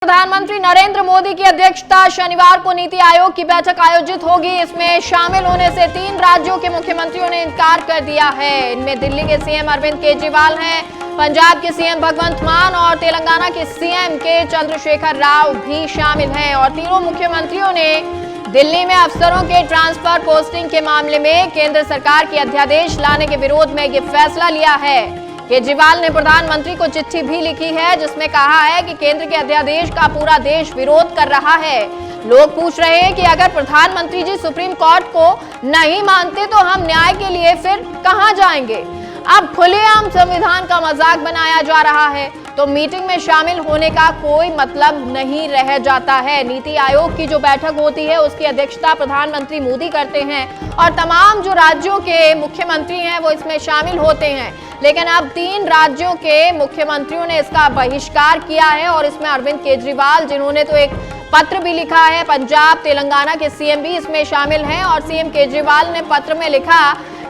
प्रधानमंत्री नरेंद्र मोदी की अध्यक्षता शनिवार को नीति आयोग की बैठक आयोजित होगी। इसमें शामिल होने से 3 राज्यों के मुख्यमंत्रियों ने इनकार कर दिया है। इनमें दिल्ली के सीएम अरविंद केजरीवाल हैं, पंजाब के सीएम भगवंत मान और तेलंगाना के सीएम के चंद्रशेखर राव भी शामिल हैं। और तीनों मुख्यमंत्रियों ने दिल्ली में अफसरों के ट्रांसफर पोस्टिंग के मामले में केंद्र सरकार के अध्यादेश लाने के विरोध में ये फैसला लिया है। केजरीवाल ने प्रधानमंत्री को चिट्ठी भी लिखी है, जिसमें कहा है कि केंद्र के अध्यादेश का पूरा देश विरोध कर रहा है। लोग पूछ रहे हैं कि अगर प्रधानमंत्री जी सुप्रीम कोर्ट को नहीं मानते तो हम न्याय के लिए फिर कहां जाएंगे। अब खुलेआम संविधान का मजाक बनाया जा रहा है तो मीटिंग में शामिल होने का कोई मतलब नहीं रह जाता है। नीति आयोग की जो बैठक होती है उसकी अध्यक्षता प्रधानमंत्री मोदी करते हैं और तमाम जो राज्यों के मुख्यमंत्री हैं वो इसमें शामिल होते हैं। लेकिन अब 3 राज्यों के मुख्यमंत्रियों ने इसका बहिष्कार किया है और इसमें अरविंद केजरीवाल, जिन्होंने तो एक पत्र भी लिखा है, पंजाब तेलंगाना के सीएम भी इसमें शामिल हैं और सीएम केजरीवाल ने पत्र में लिखा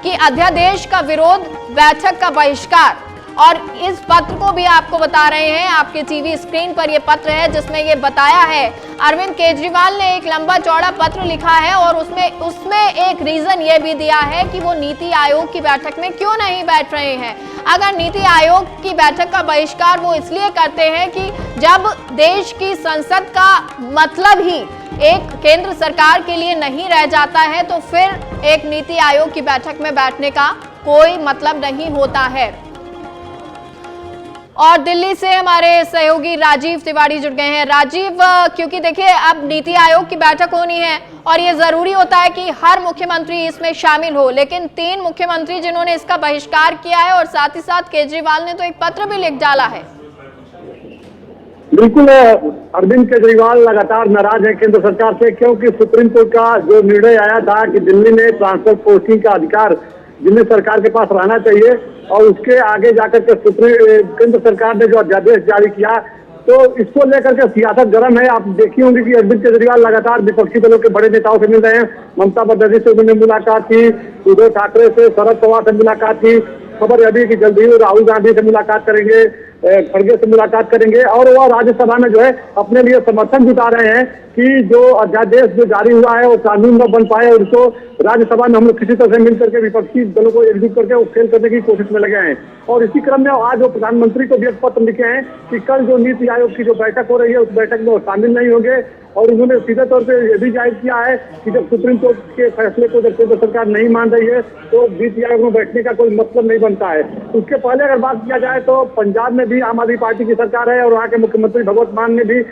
कि अध्यादेश का विरोध, बैठक का बहिष्कार। और इस पत्र को भी आपको बता रहे हैं, आपके टीवी स्क्रीन पर यह पत्र है जिसमें यह बताया है। अरविंद केजरीवाल ने एक लंबा चौड़ा पत्र लिखा है और उसमें एक रीजन ये भी दिया है कि वो नीति आयोग की बैठक में क्यों नहीं बैठ रहे हैं। अगर नीति आयोग की बैठक का बहिष्कार वो इसलिए करते हैं कि जब देश की संसद का मतलब ही एक केंद्र सरकार के लिए नहीं रह जाता है तो फिर एक नीति आयोग की बैठक में बैठने का कोई मतलब नहीं होता है। और दिल्ली से हमारे सहयोगी राजीव तिवारी जुड़ गए हैं। राजीव, क्योंकि देखिए अब नीति आयोग की बैठक होनी है और ये जरूरी होता है कि हर मुख्यमंत्री इसमें शामिल हो, लेकिन 3 मुख्यमंत्री जिन्होंने इसका बहिष्कार किया है और साथ ही साथ केजरीवाल ने तो एक पत्र भी लिख डाला है। बिल्कुल, अरविंद केजरीवाल लगातार नाराज है केंद्र सरकार से, क्योंकि सुप्रीम कोर्ट का जो निर्णय आया था कि दिल्ली में ट्रांसफर पोस्टिंग का अधिकार दिल्ली सरकार के पास रहना चाहिए और उसके आगे जाकर के केंद्र सरकार ने जो अध्यादेश जारी किया, तो इसको लेकर के सियासत गर्म है। आप देखी होंगी कि अरविंद केजरीवाल लगातार विपक्षी दलों के बड़े नेताओं से मिल रहे हैं। ममता बनर्जी से उन्होंने मुलाकात की, उद्धव ठाकरे से, शरद पवार से मुलाकात की। खबर यह भी कि जल्दी ही राहुल गांधी से मुलाकात करेंगे, खड़गे से मुलाकात करेंगे और वह राज्यसभा में जो है अपने लिए समर्थन जुटा रहे हैं कि जो अध्यादेश जो जारी हुआ है वो कानून न बन पाए और उसको राज्यसभा में हम लोग किसी तरह से मिलकर के विपक्षी दलों को एकजुट करके वो फेल करने की कोशिश में लगे हैं। और इसी क्रम में आज वो प्रधानमंत्री को भी एक पत्र लिखे हैं कि कल जो नीति आयोग की जो बैठक हो रही है उस बैठक में वो शामिल नहीं होंगे। और उन्होंने सीधे तौर पे यह भी जाहिर किया है कि जब सुप्रीम कोर्ट के फैसले को जब केंद्र सरकार नहीं मान रही है तो नीति आयोग में बैठने का कोई मतलब नहीं बनता है। उसके पहले अगर बात किया जाए तो पंजाब में भी आम आदमी पार्टी की सरकार है और वहाँ के मुख्यमंत्री भगवंत मान ने भी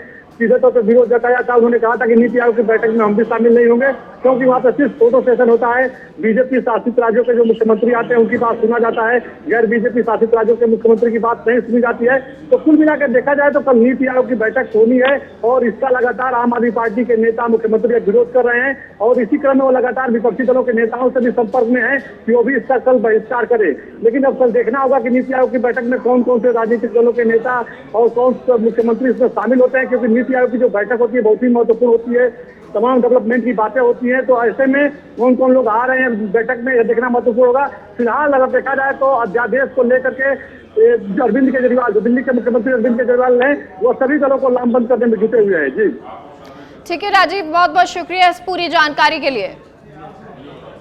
सीधे तौर पर विरोध जताया था। उन्होंने कहा था कि नीति आयोग की बैठक में हम भी शामिल नहीं होंगे, क्योंकि वहाँ पर सिर्फ फोटो सेशन होता है। बीजेपी शासित राज्यों के जो मुख्यमंत्री आते हैं उनकी बात सुना जाता है, गैर बीजेपी शासित राज्यों के मुख्यमंत्री की बात नहीं सुनी जाती है। तो कुल मिलाकर देखा जाए तो कल नीति आयोग की बैठक होनी है और इसका लगातार आम आदमी पार्टी के नेता मुख्यमंत्री विरोध कर रहे हैं और इसी क्रम में वो लगातार विपक्षी दलों के नेताओं से भी संपर्क में है कि वो भी इसका कल बहिष्कार करे। लेकिन अब कल देखना होगा कि नीति आयोग की बैठक में कौन कौन से राजनीतिक दलों के नेता और कौन से मुख्यमंत्री इसमें शामिल होते हैं, क्योंकि नीति आयोग की जो बैठक होती है बहुत ही महत्वपूर्ण होती है, तमाम डेवलपमेंट की बातें होती हैं। तो ऐसे में कौन कौन लोग आ रहे हैं बैठक में, यह देखना महत्वपूर्ण होगा। फिलहाल अगर देखा जाए तो अध्यादेश को लेकर के अरविंद केजरीवाल, जो दिल्ली के मुख्यमंत्री अरविंद केजरीवाल हैं, वो सभी दलों को लामबंद करने में जुटे हुए हैं। जी ठीक है राजीव, बहुत बहुत शुक्रिया इस पूरी जानकारी के लिए।